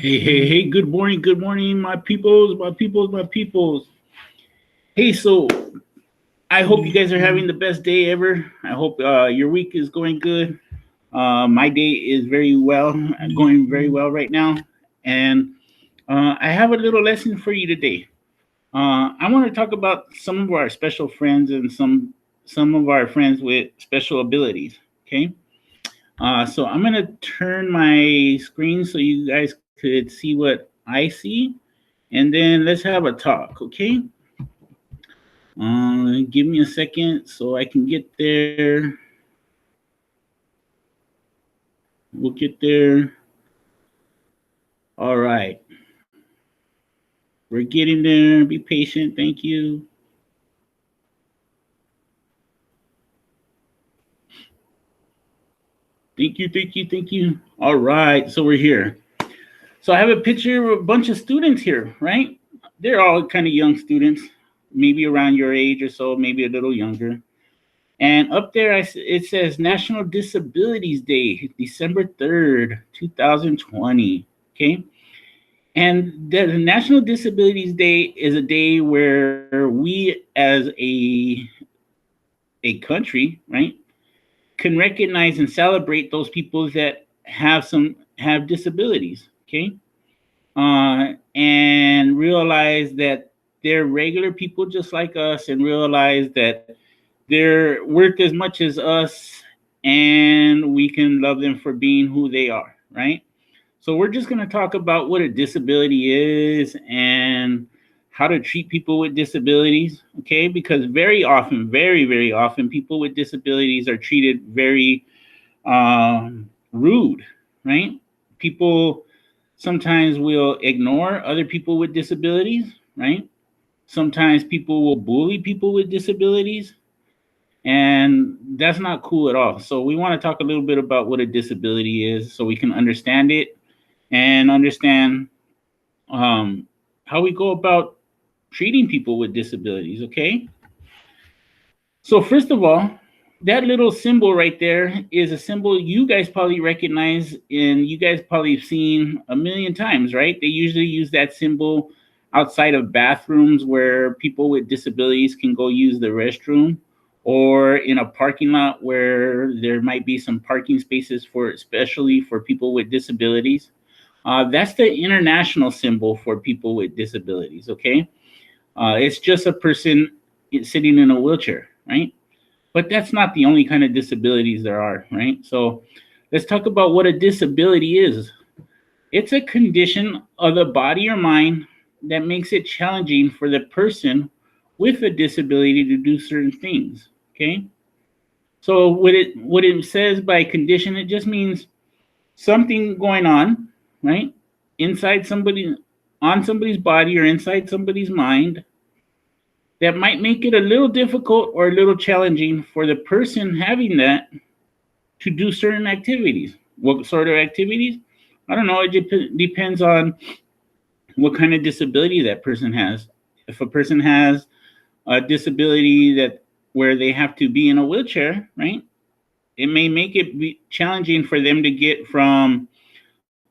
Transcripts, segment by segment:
Hey, good morning, my peoples, my peoples, my peoples. Hey, so I hope you guys are having the best day ever. I hope your week is going good. My day is going very well right now. And I have a little lesson for you today. I want to talk about some of our special friends and some of our friends with special abilities. Okay. So I'm gonna turn my screen so you guys could see what I see, and then let's have a talk, okay? Give me a second so I can get there. We'll get there. All right, we're getting there. Be patient. Thank you. Thank you. All right, so we're here. So I have a picture of a bunch of students here, right? They're all kind of young students, maybe around your age or so, maybe a little younger. And up there, it says National Disabilities Day, December 3rd, 2020. Okay. And the National Disabilities Day is a day where we, as a country, right, can recognize and celebrate those people that have disabilities. Okay. And realize that they're regular people just like us, and realize that they're worth as much as us, and we can love them for being who they are, right? So we're just going to talk about what a disability is and how to treat people with disabilities, okay? Because very often, very often, people with disabilities are treated very rude, right? People sometimes will ignore other people with disabilities, right? Sometimes people will bully people with disabilities, and that's not cool at all. So we want to talk a little bit about what a disability is so we can understand it and understand um, how we go about treating people with disabilities, okay? So first of all, that little symbol right there is a symbol you guys probably recognize, and you guys probably have seen a million times, right? They usually use that symbol outside of bathrooms where people with disabilities can go use the restroom, or in a parking lot where there might be some parking spaces for especially for people with disabilities. That's the international symbol for people with disabilities, okay? It's just a person sitting in a wheelchair, right? But that's not the only kind of disabilities there are, right? So let's talk about what a disability is. It's a condition of the body or mind that makes it challenging for the person with a disability to do certain things, okay? So what it says by condition, it just means something going on, right? Inside somebody, on somebody's body or inside somebody's mind, that might make it a little difficult or a little challenging for the person having that to do certain activities. What sort of activities? I don't know. It depends on what kind of disability that person has. If a person has a disability that where they have to be in a wheelchair, right? It may make it be challenging for them to get from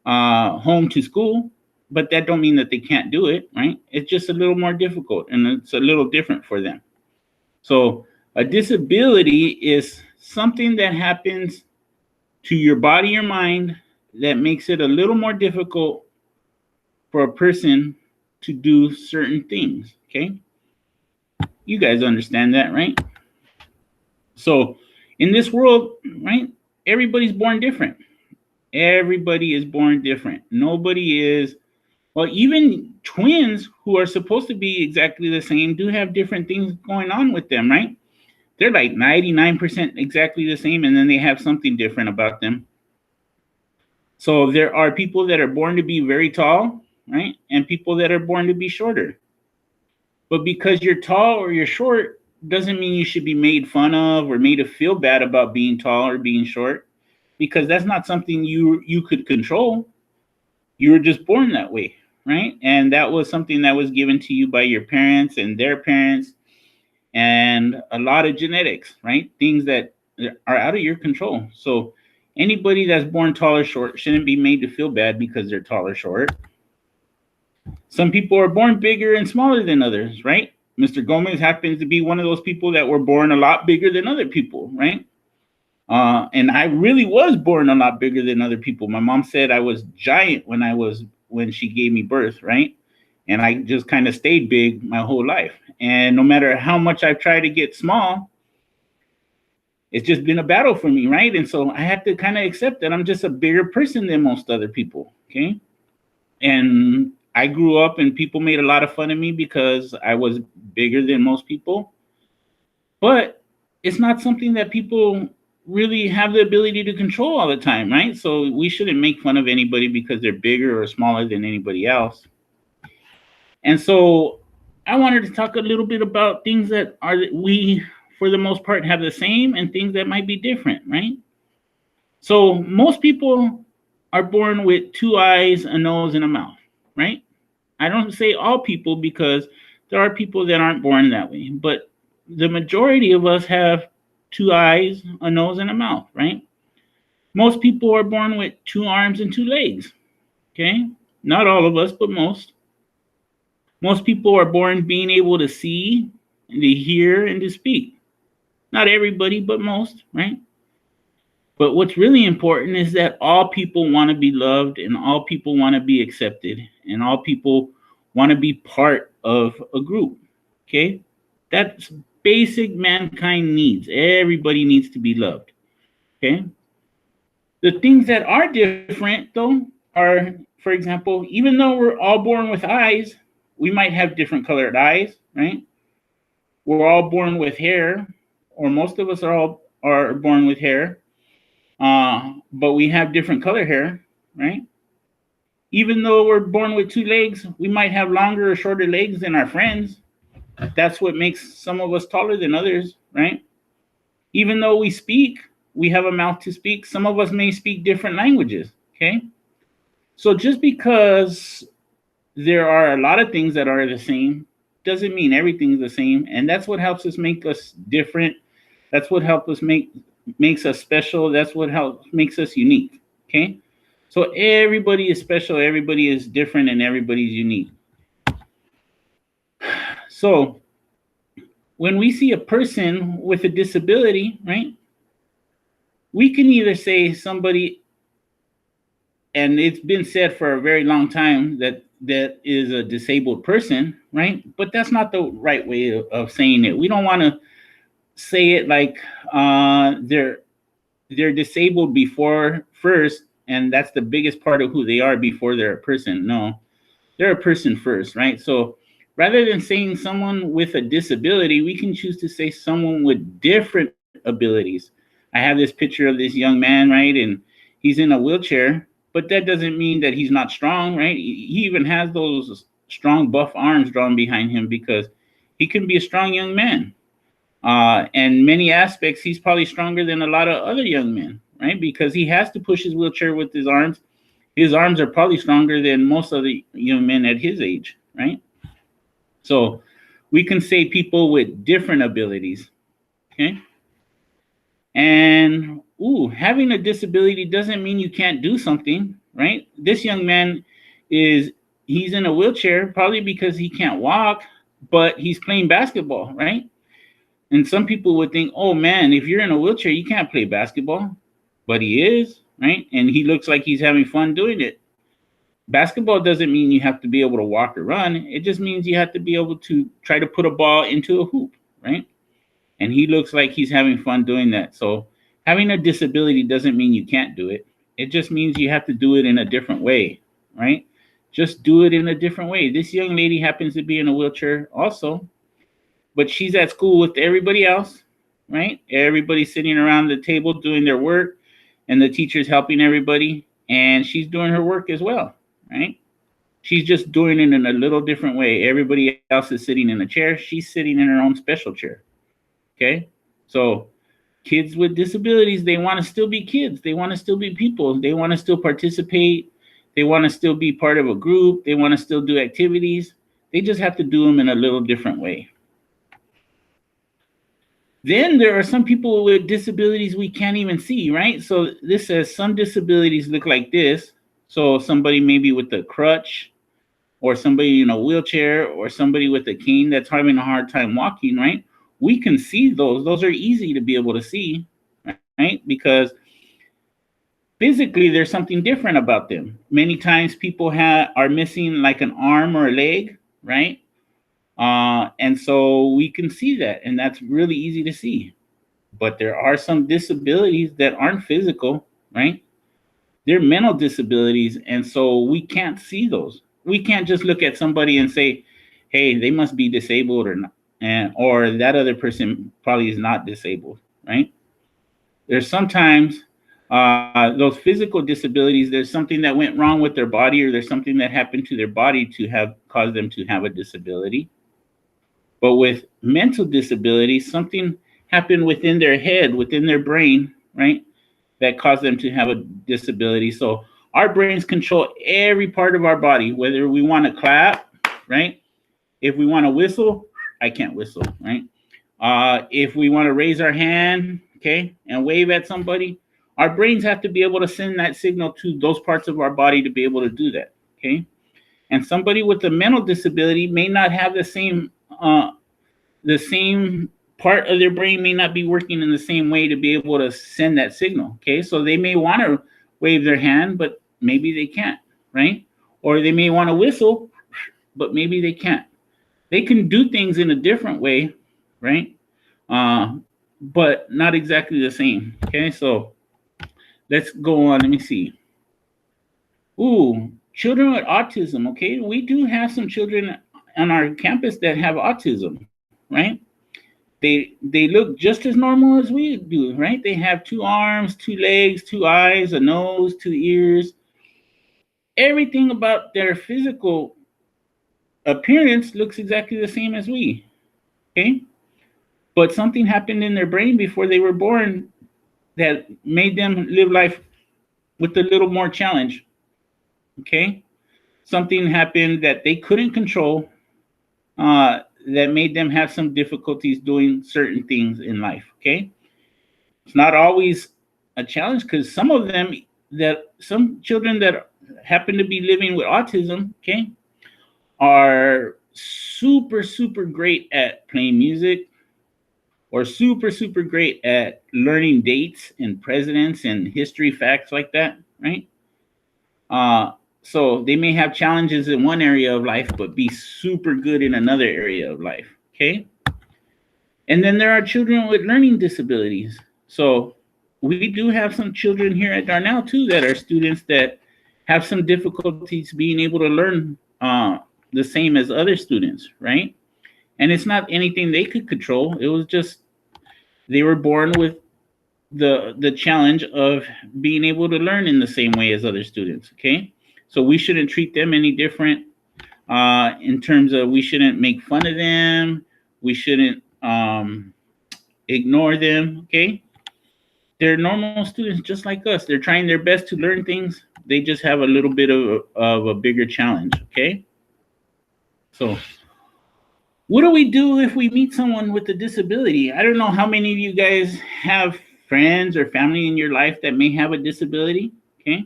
home to school, but that don't mean that they can't do it, right? It's just a little more difficult, and it's a little different for them. So a disability is something that happens to your body or mind that makes it a little more difficult for a person to do certain things. Okay. You guys understand that, right? So in this world, right, everybody's born different. Everybody is born different. Nobody is, well, even twins who are supposed to be exactly the same do have different things going on with them, right? They're like 99% exactly the same, and then they have something different about them. So there are people that are born to be very tall, right? And people that are born to be shorter. But because you're tall or you're short doesn't mean you should be made fun of or made to feel bad about being tall or being short, because that's not something you could control. You were just born that way, right? And that was something that was given to you by your parents and their parents, and a lot of genetics, right? Things that are out of your control. So Anybody that's born tall or short shouldn't be made to feel bad because they're tall or short. Some people are born bigger and smaller than others, right? Mr. Gomez happens to be one of those people that were born a lot bigger than other people, right? And I really was born a lot bigger than other people. My mom said I was giant when she gave me birth, right? And I just kind of stayed big my whole life. And no matter how much I've tried to get small, it's just been a battle for me, right? And so I had to kind of accept that I'm just a bigger person than most other people, okay? And I grew up and people made a lot of fun of me because I was bigger than most people. But it's not something that people really have the ability to control all the time, right? So we shouldn't make fun of anybody because they're bigger or smaller than anybody else. And so I wanted to talk a little bit about things that we, for the most part, have the same and things that might be different, right? So most people are born with two eyes, a nose, and a mouth, right? I don't say all people because there are people that aren't born that way, but the majority of us have two eyes, a nose, and a mouth, right? Most people are born with two arms and two legs, okay? Not all of us, but most. Most people are born being able to see, and to hear, and to speak. Not everybody, but most, right? But what's really important is that all people want to be loved and all people want to be accepted and all people want to be part of a group. Okay? That's basic mankind needs. Everybody needs to be loved. Okay? The things that are different, though, are, for example, even though we're all born with eyes, we might have different colored eyes, right? We're all born with hair, or most of us are born with hair, but we have different color hair, right? Even though we're born with two legs, we might have longer or shorter legs than our friends. That's what makes some of us taller than others, right? Even though we speak, we have a mouth to speak. Some of us may speak different languages, okay? So just because there are a lot of things that are the same doesn't mean everything's the same, and that's what helps us make us different. That's what helps us makes us special. That's what helps makes us unique, okay? So everybody is special, everybody is different, and everybody's unique. So when we see a person with a disability, right, we can either say somebody, and it's been said for a very long time that that is a disabled person, right? But that's not the right way of saying it. We don't want to say it like they're disabled before first, and that's the biggest part of who they are before they're a person. No, they're a person first, right? So rather than saying someone with a disability, we can choose to say someone with different abilities. I have this picture of this young man, right? And he's in a wheelchair, but that doesn't mean that he's not strong, right? He even has those strong, buff arms drawn behind him because he can be a strong young man. And many aspects, he's probably stronger than a lot of other young men, right? Because he has to push his wheelchair with his arms. His arms are probably stronger than most of the young men at his age, right? So we can say people with different abilities, okay? And having a disability doesn't mean you can't do something, right? This young man he's in a wheelchair probably because he can't walk, but he's playing basketball, right? And some people would think, oh man, if you're in a wheelchair, you can't play basketball. But he is, right? And he looks like he's having fun doing it. Basketball doesn't mean you have to be able to walk or run. It just means you have to be able to try to put a ball into a hoop, right? And he looks like he's having fun doing that. So having a disability doesn't mean you can't do it. It just means you have to do it in a different way, right? Just do it in a different way. This young lady happens to be in a wheelchair also, but she's at school with everybody else, right? Everybody's sitting around the table doing their work, and the teacher's helping everybody, and she's doing her work as well, right? She's just doing it in a little different way. Everybody else is sitting in a chair. She's sitting in her own special chair, okay? So kids with disabilities, they want to still be kids. They want to still be people. They want to still participate. They want to still be part of a group. They want to still do activities. They just have to do them in a little different way. Then there are some people with disabilities we can't even see, right? So this says some disabilities look like this. So somebody maybe with a crutch, or somebody in a wheelchair, or somebody with a cane that's having a hard time walking, right? We can see those. Those are easy to be able to see, right? Because physically there's something different about them. Many times people are missing like an arm or a leg, right? And so we can see that, and that's really easy to see. But there are some disabilities that aren't physical, right? They're mental disabilities, and so we can't see those. We can't just look at somebody and say, "Hey, they must be disabled," or not, and or that other person probably is not disabled, right? There's sometimes those physical disabilities. There's something that went wrong with their body, or there's something that happened to their body to have caused them to have a disability. But with mental disabilities, something happened within their head, within their brain, right? That caused them to have a disability. So our brains control every part of our body, whether we want to clap, right? If we want to whistle, I can't whistle, right? If we want to raise our hand, okay, and wave at somebody, our brains have to be able to send that signal to those parts of our body to be able to do that, okay? And somebody with a mental disability may not have the same part of their brain may not be working in the same way to be able to send that signal. Okay, so they may want to wave their hand, but maybe they can't, right? Or they may want to whistle, but maybe they can't. They can do things in a different way, right? Uh, but not exactly the same. Okay, so let's go on. Let me see. Ooh, children with autism. Okay, we do have some children on our campus that have autism, right? They look just as normal as we do, right? They have two arms, two legs, two eyes, a nose, two ears. Everything about their physical appearance looks exactly the same as we. Okay? But something happened in their brain before they were born that made them live life with a little more challenge. Okay? Something happened that they couldn't control, that made them have some difficulties doing certain things in life. Okay? It's not always a challenge, because some children that happen to be living with autism, okay, are super great at playing music, or super great at learning dates and presidents and history facts like that, right? uh so they may have challenges in one area of life but be super good in another area of life. Okay. And then there are children with learning disabilities. So we do have some children here at Darnell too that are students that have some difficulties being able to learn the same as other students, right? And it's not anything they could control. It was just they were born with the challenge of being able to learn in the same way as other students. Okay, so we shouldn't treat them any different, in terms of we shouldn't make fun of them. We shouldn't ignore them. Okay, they're normal students just like us. They're trying their best to learn things. They just have a little bit of a bigger challenge. Okay, so what do we do if we meet someone with a disability? I don't know how many of you guys have friends or family in your life that may have a disability. Okay,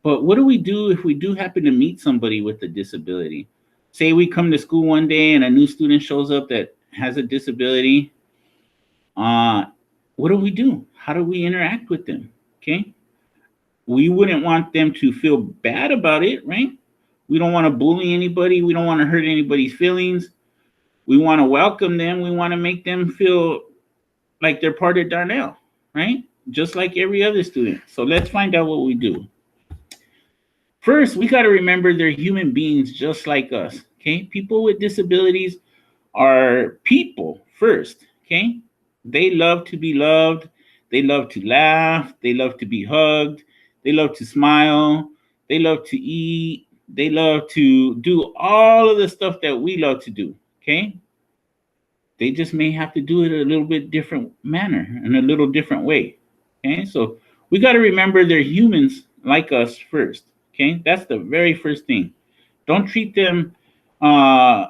but what do we do if we do happen to meet somebody with a disability? Say we come to school one day and a new student shows up that has a disability. uh, what do we do? How do we interact with them? Okay, we wouldn't want them to feel bad about it, right? We don't want to bully anybody. We don't want to hurt anybody's feelings. We want to welcome them. We want to make them feel like they're part of Darnell, right? Just like every other student. So let's find out what we do. First, we got to remember they're human beings just like us. Okay, people with disabilities are people first. Okay, they love to be loved, they love to laugh, they love to be hugged, they love to smile, they love to eat, they love to do all of the stuff that we love to do. Okay, they just may have to do it a little bit different manner, in a little different way. Okay, so we got to remember they're humans like us first. Okay, that's the very first thing. Don't treat them uh,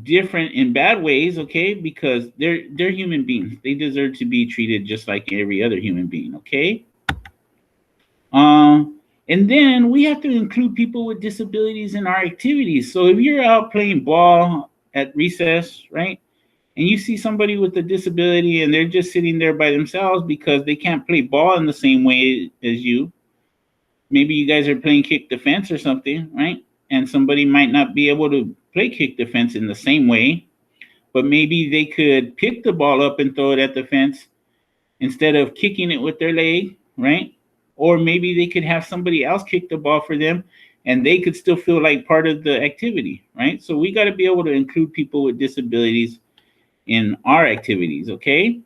different in bad ways, okay? Because they're human beings. They deserve to be treated just like every other human being, okay? And then we have to include people with disabilities in our activities. So if you're out playing ball at recess, right? And you see somebody with a disability and they're just sitting there by themselves because they can't play ball in the same way as you. Maybe you guys are playing kick defense or something, right? And somebody might not be able to play kick defense in the same way, but maybe they could pick the ball up and throw it at the fence instead of kicking it with their leg, right? Or maybe they could have somebody else kick the ball for them and they could still feel like part of the activity, right? So we got to be able to include people with disabilities in our activities, okay?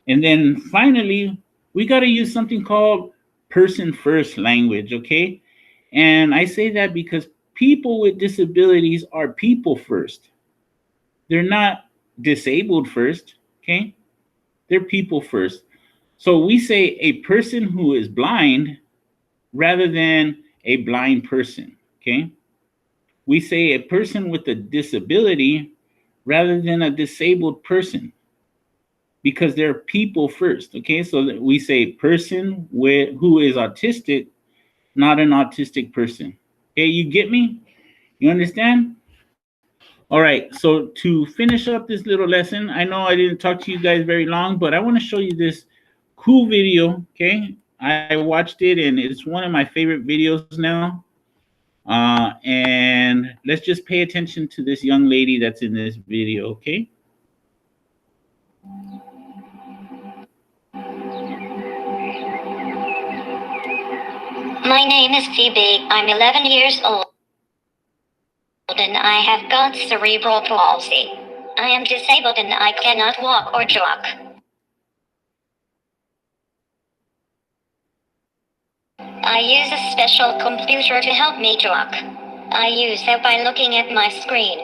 And then finally, we got to use something called person first language, okay? And I say that because people with disabilities are people first. They're not disabled first, okay? They're people first. So we say a person who is blind rather than a blind person, okay? We say a person with a disability rather than a disabled person because they're people first, okay? So we say person with who is autistic, not an autistic person. Okay, you get me? You understand? All right, so to finish up this little lesson, I know I didn't talk to you guys very long, but I want to show you this cool video, okay? I watched it and it's one of my favorite videos now. And let's just pay attention to this young lady that's in this video, okay? My name is Phoebe. I'm 11 years old and I have got cerebral palsy. I am disabled and I cannot walk or jog. I use a special computer to help me jog. I use that by looking at my screen.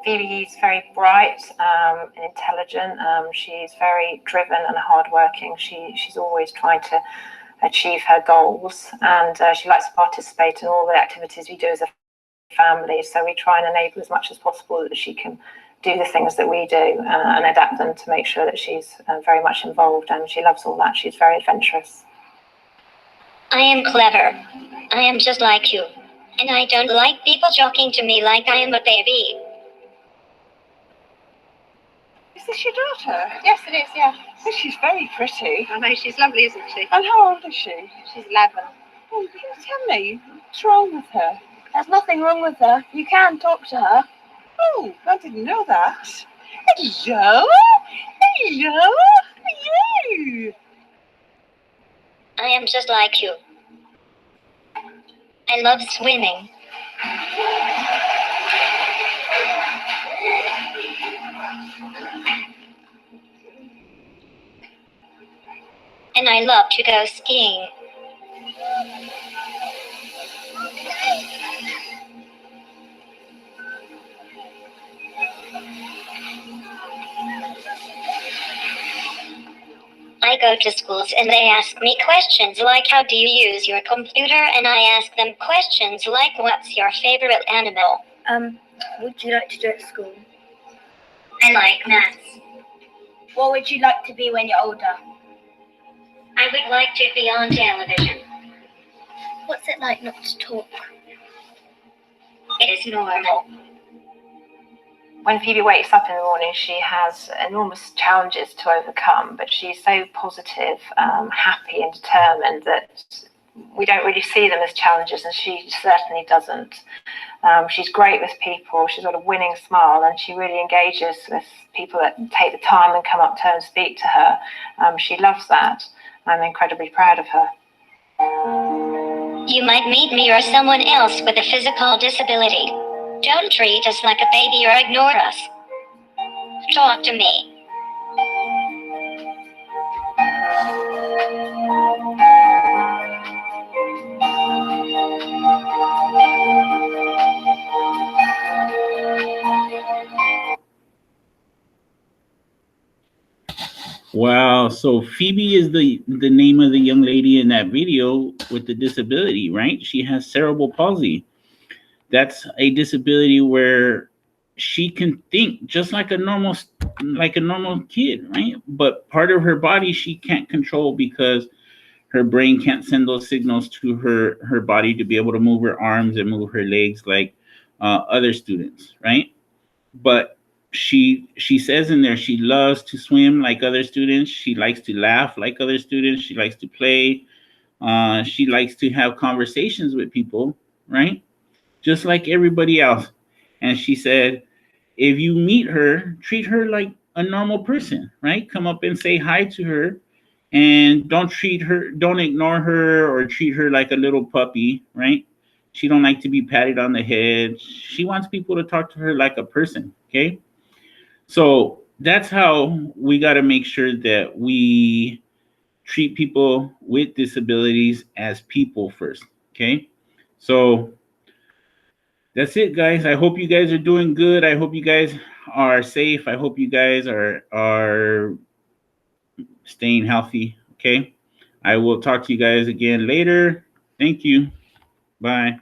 Phoebe is very bright and intelligent. She's very driven and hardworking. She's always trying to achieve her goals, and she likes to participate in all the activities we do as a family. So we try and enable as much as possible that she can do the things that we do and adapt them to make sure that she's very much involved, and she loves all that. She's very adventurous. I am clever. I am just like you. And I don't like people talking to me like I am a baby. Is this your daughter? Yes, it is, yeah. Oh, she's very pretty. I know, she's lovely, isn't she? And how old is she? She's 11. Oh, can you tell me what's wrong with her? There's nothing wrong with her. You can talk to her. Oh, I didn't know that. Hello? Hello? You? I am just like you. I love swimming. And I love to go skiing. I go to schools and they ask me questions like how do you use your computer, and I ask them questions like what's your favorite animal? What would you like to do at school? I like maths. What would you like to be when you're older? I would like to be on television. What's it like not to talk? It is normal. When Phoebe wakes up in the morning, she has enormous challenges to overcome, but she's so positive, happy and determined that we don't really see them as challenges, and she certainly doesn't. She's great with people, she's got a winning smile, and she really engages with people that take the time and come up to her and speak to her. She loves that. I'm incredibly proud of her. You might meet me or someone else with a physical disability. Don't treat us like a baby or ignore us. Talk to me. Wow, so Phoebe is the name of the young lady in that video with the disability, right? She has cerebral palsy. That's a disability where she can think just like a normal kid, right? But part of her body she can't control because her brain can't send those signals to her body to be able to move her arms and move her legs like other students, right? But she says in there she loves to swim like other students. She likes to laugh like other students. She likes to play. She likes to have conversations with people, right? Just like everybody else. And she said, if you meet her, treat her like a normal person, right? Come up and say hi to her and don't ignore her or treat her like a little puppy, right? She don't like to be patted on the head. She wants people to talk to her like a person, okay? So that's how we got to make sure that we treat people with disabilities as people first, okay? So that's it, guys. I hope you guys are doing good. I hope you guys are safe. I hope you guys are staying healthy. Okay. I will talk to you guys again later. Thank you. Bye.